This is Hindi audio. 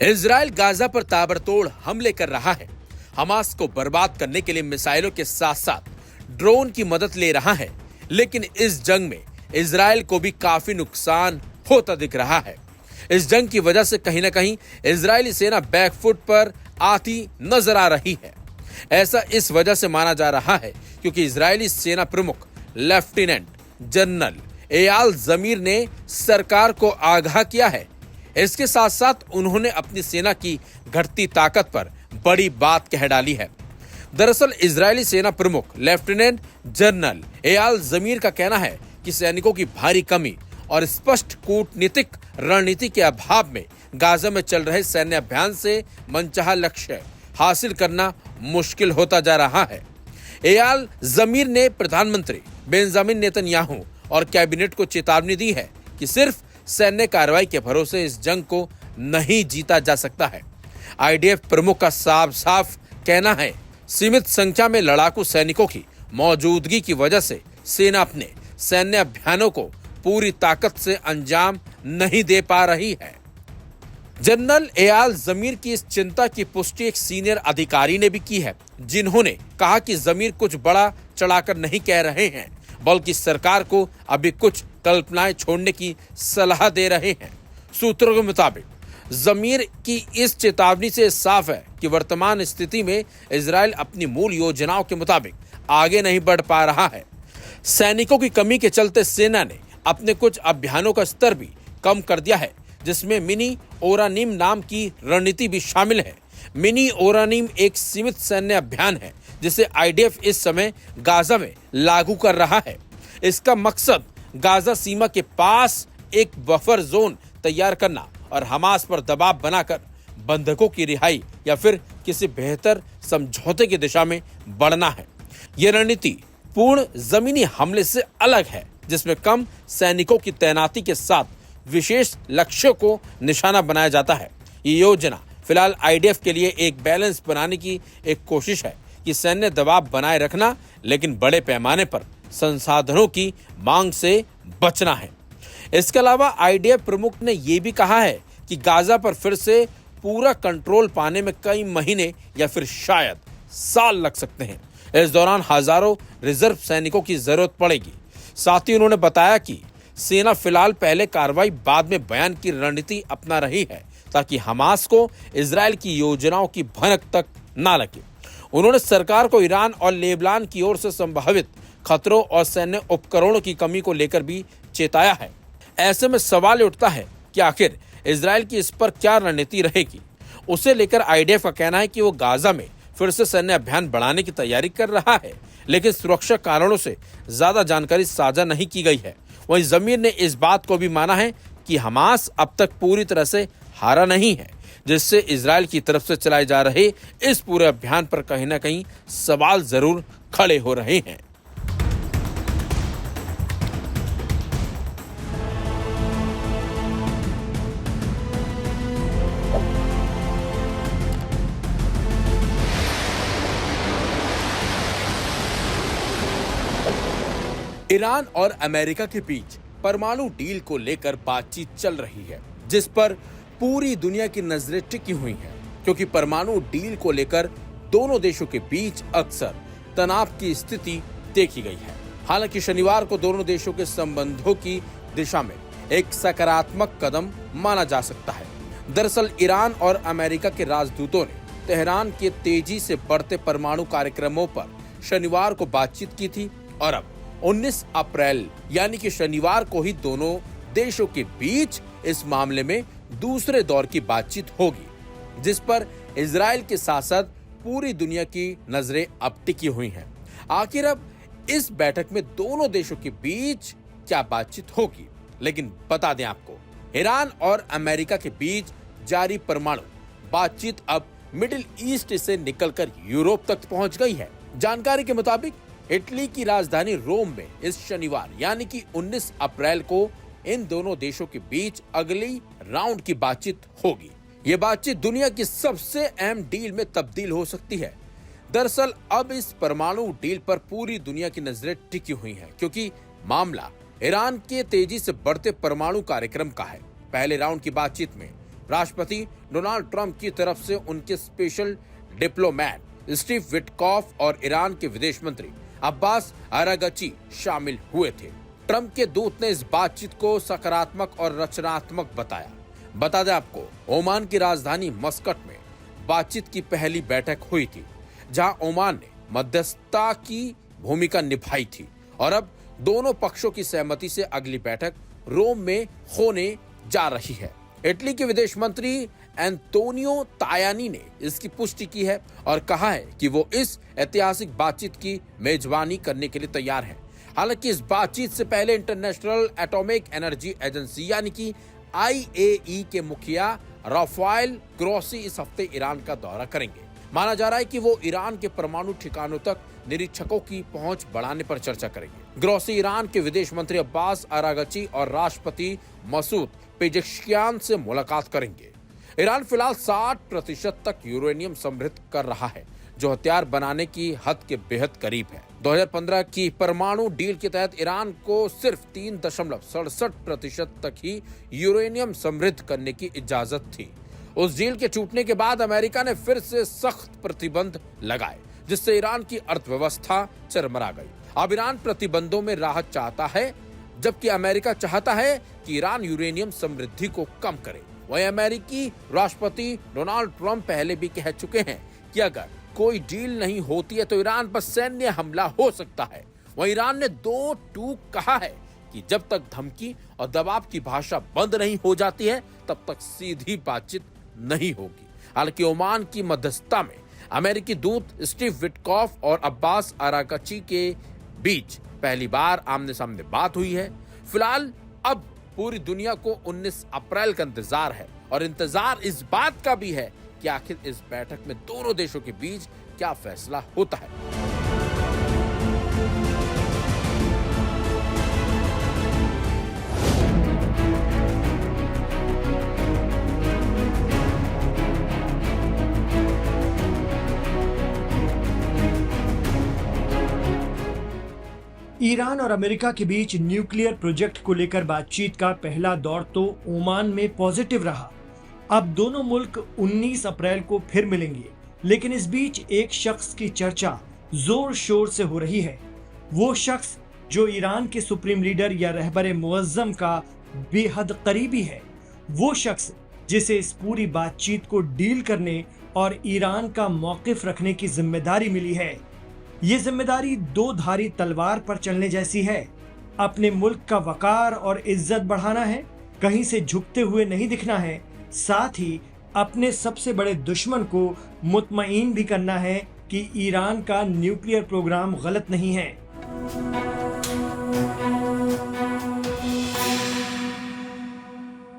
इजराइल गाजा पर ताबड़तोड़ हमले कर रहा है। हमास को बर्बाद करने के लिए मिसाइलों के साथ साथ ड्रोन की मदद ले रहा है, लेकिन इस जंग में इजराइल को भी काफी नुकसान होता दिख रहा है। इस जंग की वजह से कहीं ना कहीं इजरायली सेना बैकफुट पर आती नजर आ रही है। ऐसा इस वजह से माना जा रहा है क्योंकि इजरायली सेना प्रमुख लेफ्टिनेंट जनरल एयाल जमीर ने सरकार को आगाह किया है। इसके साथ साथ उन्होंने अपनी सेना की घटती ताकत पर बड़ी बात कह डाली है। दरअसल इजरायली सेना प्रमुख लेफ्टिनेंट जनरल एयाल जमीर का कहना है कि सैनिकों की भारी कमी और स्पष्ट कूटनीतिक रणनीति के अभाव में गाजा में चल रहे सैन्य अभियान से मनचाहा लक्ष्य हासिल करना मुश्किल होता जा रहा है। एयाल जमीर ने प्रधानमंत्री बेंजामिन नेतन्याहू और कैबिनेट को चेतावनी दी है कि सिर्फ सैन्य कार्रवाई के भरोसे इस जंग को नहीं जीता जा सकता है। आईडीएफ प्रमुख का साफ साफ कहना है, सीमित संख्या में लड़ाकू सैनिकों की मौजूदगी की वजह से सेना अपने सैन्य अभियानों को पूरी ताकत से अंजाम नहीं दे पा रही है। जनरल एयाल जमीर की इस चिंता की पुष्टि एक सीनियर अधिकारी ने भी की है, जिन्होंने कहा कि जमीर कुछ बड़ा चढ़ाकर नहीं कह रहे हैं, बल्कि सरकार को अभी कुछ कल्पनाएं छोड़ने की सलाह दे रहे हैं। सूत्रों के मुताबिक जमीर की इस चेतावनी से साफ है कि वर्तमान स्थिति में इजराइल अपनी मूल योजनाओं के मुताबिक आगे नहीं बढ़ पा रहा है। सैनिकों की कमी के चलते सेना ने अपने कुछ अभियानों का स्तर भी कम कर दिया है, जिसमें मिनी ओरानिम नाम की रणनीति भी शामिल है। मिनी ओरानिम एक सीमित सैन्य अभियान है जिसे आईडीएफ इस समय गाजा में लागू कर रहा है। इसका मकसद गाजा सीमा के पास एक बफर जोन तैयार करना और हमास पर दबाव बनाकर बंधकों की रिहाई या फिर किसी बेहतर समझौते की दिशा में बढ़ना है। यह रणनीति पूर्ण जमीनी हमले से अलग है, जिसमें कम सैनिकों की तैनाती के साथ विशेष लक्ष्यों को निशाना बनाया जाता है। ये योजना फिलहाल आईडीएफ के लिए एक बैलेंस बनाने की एक कोशिश है कि सैन्य दबाव बनाए रखना, लेकिन बड़े पैमाने पर संसाधनों की मांग से बचना है। इसके अलावा आईडीएफ प्रमुख ने यह भी कहा है कि गाजा पर फिर से पूरा कंट्रोल पाने में कई महीने या फिर शायद साल लग सकते हैं। इस दौरान हजारों रिजर्व सैनिकों की जरूरत पड़ेगी। साथ ही उन्होंने बताया कि सेना फिलहाल पहले कार्रवाई बाद में बयान की रणनीति अपना रही है, ताकि हमास को इजराइल की योजनाओं की भनक तक ना लगे। उन्होंने सरकार को ईरान और लेबनान की ओर से संभावित खतरों और सैन्य उपकरणों की कमी को लेकर भी चेताया है। ऐसे में सवाल उठता है कि आखिर इजराइल की इस पर क्या रणनीति रहेगी। उसे लेकर आईडीएफ का कहना है कि वो गाजा में फिर से सैन्य अभियान बढ़ाने की तैयारी कर रहा है, लेकिन सुरक्षा कारणों से ज्यादा जानकारी साझा नहीं की गई है। वहीं जमीर ने इस बात को भी माना है कि हमास अब तक पूरी तरह से हारा नहीं है, जिससे इजराइल की तरफ से चलाए जा रहे इस पूरे अभियान पर कहीं ना कहीं सवाल जरूर खड़े हो रहे हैं। ईरान और अमेरिका के बीच परमाणु डील को लेकर बातचीत चल रही है, जिस पर पूरी दुनिया की नजरें टिकी हुई हैं, क्योंकि परमाणु डील को लेकर दोनों देशों के बीच अक्सर तनाव की स्थिति देखी गई है। हालांकि शनिवार को दोनों देशों के संबंधों की दिशा में एक सकारात्मक कदम माना जा सकता है। दरअसल ईरान और अमेरिका के राजदूतों ने तेहरान के तेजी से बढ़ते परमाणु कार्यक्रमों पर शनिवार को बातचीत की थी और अब 19 अप्रैल यानी कि शनिवार को ही दोनों देशों के बीच इस मामले में दूसरे दौर की बातचीत होगी, जिस पर इजराइल के साथ साथ पूरी दुनिया की नजरें अब टिकी हुई हैं। आखिर अब इस बैठक में दोनों देशों के बीच क्या बातचीत होगी। लेकिन बता दें आपको, ईरान और अमेरिका के बीच जारी परमाणु बातचीत अब मिडिल ईस्ट से निकलकर यूरोप तक पहुंच गई है। जानकारी के मुताबिक इटली की राजधानी रोम में इस शनिवार यानी कि 19 अप्रैल को इन दोनों देशों के बीच अगली राउंड की बातचीत होगी। ये बातचीत दुनिया की सबसे अहम डील में तब्दील हो सकती है। दरअसल अब इस परमाणु डील पर पूरी दुनिया की नजरें टिकी हुई हैं, क्योंकि मामला ईरान के तेजी से बढ़ते परमाणु कार्यक्रम का है। पहले राउंड की बातचीत में राष्ट्रपति डोनाल्ड ट्रंप की तरफ से उनके स्पेशल डिप्लोमैट स्टीव विटकॉफ और ईरान के विदेश मंत्री अब्बास अरागची शामिल हुए थे। ट्रंप के दूत ने इस बातचीत को सकारात्मक और रचनात्मक बताया। बता दें आपको, ओमान की राजधानी मस्कट में बातचीत की पहली बैठक हुई थी, जहां ओमान ने मध्यस्थता की भूमिका निभाई थी और अब दोनों पक्षों की सहमति से अगली बैठक रोम में होने जा रही है। इटली के विदेश मंत्री एंटोनियो तायानी ने इसकी पुष्टि की है और कहा है कि वो इस ऐतिहासिक बातचीत की मेजबानी करने के लिए तैयार हैं। हालांकि इस बातचीत से पहले इंटरनेशनल एटॉमिक एनर्जी एजेंसी यानी कि IAEA के मुखिया राफेल ग्रोसी इस हफ्ते ईरान का दौरा करेंगे। माना जा रहा है कि वो ईरान के परमाणु ठिकानों तक निरीक्षकों की पहुंच बढ़ाने पर चर्चा करेंगे। ग्रोसी ईरान के विदेश मंत्री अब्बास अरागची और राष्ट्रपति मसूद पेजेश्कियान से मुलाकात करेंगे। ईरान फिलहाल 60% तक यूरेनियम समृद्ध कर रहा है, जो हथियार बनाने की हद के बेहद करीब है। 2015 की परमाणु डील के तहत ईरान को सिर्फ 3.67% तक ही यूरेनियम समृद्ध करने की इजाजत थी। उस डील के टूटने के बाद अमेरिका ने फिर से सख्त प्रतिबंध लगाए, जिससे ईरान की अर्थव्यवस्था चरमरा गई। अब ईरान प्रतिबंधों में राहत चाहता है, जबकि अमेरिका चाहता है कि ईरान यूरेनियम समृद्धि को कम करे। वहीं अमेरिकी राष्ट्रपति डोनाल्ड ट्रंप पहले भी कह चुके हैं कि अगर कोई डील नहीं होती है तो ईरान पर सैन्य हमला हो सकता है। वहीं ईरान ने 2 टूक कहा है कि जब तक धमकी और दबाव की भाषा बंद नहीं हो जाती है, तब तक सीधी बातचीत नहीं होगी। हालांकि ओमान की मध्यस्थता में अमेरिकी दूत स्टीव विटकॉफ और अब्बास अरागची के बीच पहली बार आमने सामने बात हुई है। फिलहाल अब पूरी दुनिया को 19 अप्रैल का इंतजार है और इंतजार इस बात का भी है कि आखिर इस बैठक में दोनों देशों के बीच क्या फैसला होता है। ईरान और अमेरिका के बीच न्यूक्लियर प्रोजेक्ट को लेकर बातचीत का पहला दौर तो ओमान में पॉजिटिव रहा। अब दोनों मुल्क 19 अप्रैल को फिर मिलेंगे, लेकिन इस बीच एक शख्स की चर्चा जोर शोर से हो रही है। वो शख्स जो ईरान के सुप्रीम लीडर या रहबर मुअज्जम का बेहद करीबी है, वो शख्स जिसे इस पूरी बातचीत को डील करने और ईरान का मौकिफ रखने की जिम्मेदारी मिली है। ये जिम्मेदारी 2 धारी तलवार पर चलने जैसी है। अपने मुल्क का वकार और इज्जत बढ़ाना है, कहीं से झुकते हुए नहीं दिखना है, साथ ही अपने सबसे बड़े दुश्मन को मुतमईन भी करना है कि ईरान का न्यूक्लियर प्रोग्राम गलत नहीं है।